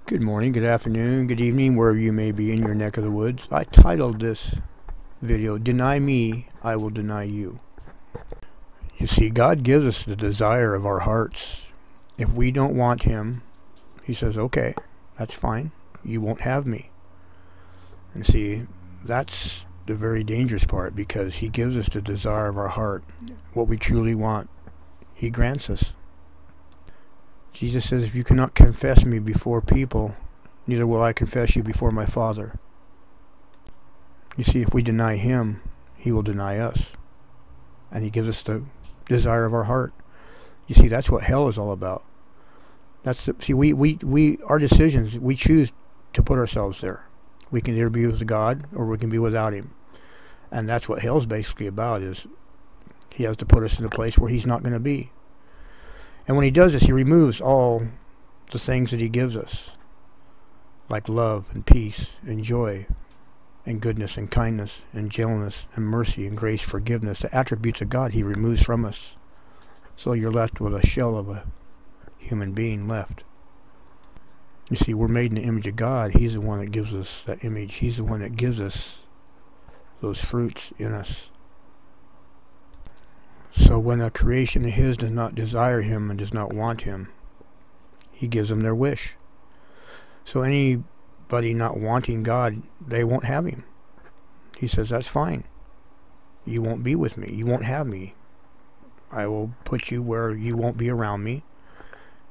Good morning, good afternoon, good evening, wherever you may be in your neck of the woods. I titled this video, Deny Me, I Will Deny You. You see, God gives us the desire of our hearts. If we don't want Him, He says, okay, that's fine. You won't have me. And see, that's the very dangerous part, because He gives us the desire of our heart. What we truly want, He grants us. Jesus says, if you cannot confess me before people, neither will I confess you before my Father. You see, if we deny Him, He will deny us. And He gives us the desire of our heart. You see, that's what hell is all about. Our decisions, we choose to put ourselves there. We can either be with God or we can be without Him. And that's what hell's basically about, is He has to put us in a place where He's not going to be. And when He does this, He removes all the things that He gives us, like love and peace and joy and goodness and kindness and gentleness and mercy and grace, forgiveness. The attributes of God He removes from us. So you're left with a shell of a human being left. You see, we're made in the image of God. He's the one that gives us that image. He's the one that gives us those fruits in us. So when a creation of His does not desire Him and does not want Him, He gives them their wish. So anybody not wanting God, they won't have Him. He says, that's fine. You won't be with me. You won't have me. I will put you where you won't be around me,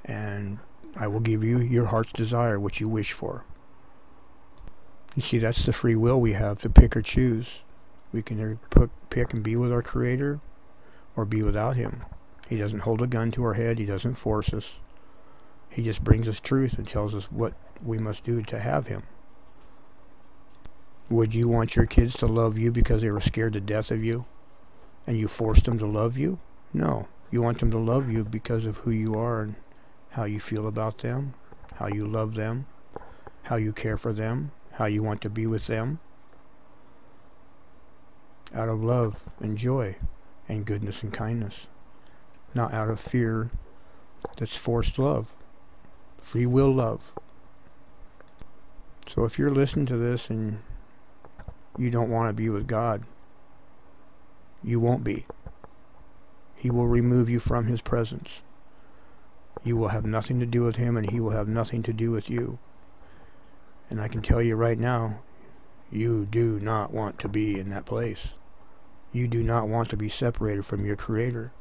and I will give you your heart's desire, what you wish for. You see, that's the free will we have to pick or choose. We can either pick and be with our Creator or be without Him. He doesn't hold a gun to our head. He doesn't force us. He just brings us truth and tells us what we must do to have Him. Would you want your kids to love you because they were scared to death of you and you forced them to love you? No. You want them to love you because of who you are and how you feel about them, how you love them, how you care for them, how you want to be with them, out of love and joy and goodness and kindness, not out of fear that's forced love, free will love. So if you're listening to this and you don't want to be with God, you won't be. He will remove you from His presence. You will have nothing to do with Him, and He will have nothing to do with you. And I can tell you right now, you do not want to be in that place. You do not want to be separated from your Creator.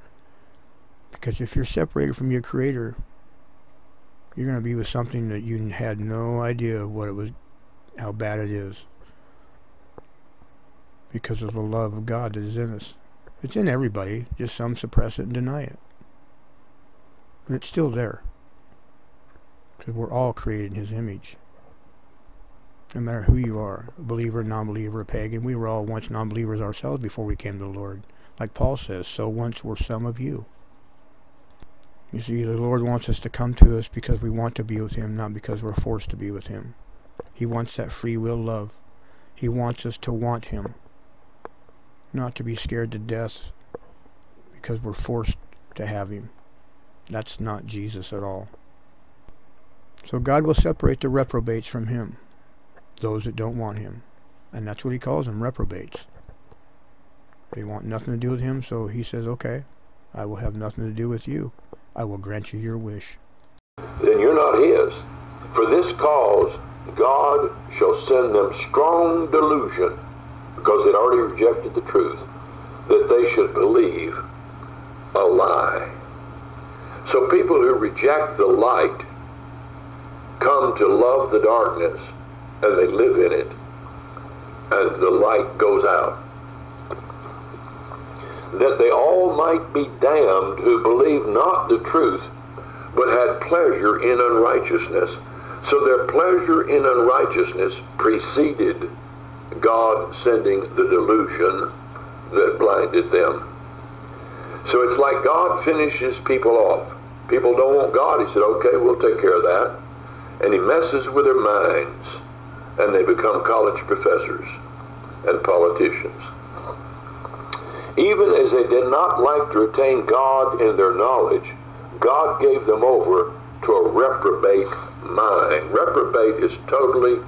Because if you're separated from your Creator, you're going to be with something that you had no idea what it was, how bad it is. Because of the love of God that is in us. It's in everybody, just some suppress it and deny it. But it's still there. Because we're all created in His image. No matter who you are, a believer, non-believer, a pagan, we were all once non-believers ourselves before we came to the Lord. Like Paul says, so once were some of you. You see, the Lord wants us to come to us because we want to be with Him, not because we're forced to be with Him. He wants that free will love. He wants us to want Him, not to be scared to death because we're forced to have Him. That's not Jesus at all. So God will separate the reprobates from Him, those that don't want Him. And that's what He calls them, reprobates. They want nothing to do with Him, so He says, okay, I will have nothing to do with you. I will grant you your wish. Then you're not His. For this cause God shall send them strong delusion, because they'd already rejected the truth, that they should believe a lie. So people who reject the light come to love the darkness, and they live in it, and the light goes out. That they all might be damned who believe not the truth, but had pleasure in unrighteousness. So their pleasure in unrighteousness preceded God sending the delusion that blinded them. So it's like God finishes people off. People don't want God. He said, okay, we'll take care of that. And He messes with their minds, and they become college professors and politicians. Even as they did not like to retain God in their knowledge, God gave them over to a reprobate mind. Reprobate is totally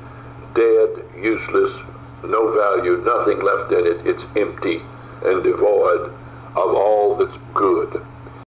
dead, useless, no value, nothing left in it. It's empty and devoid of all that's good.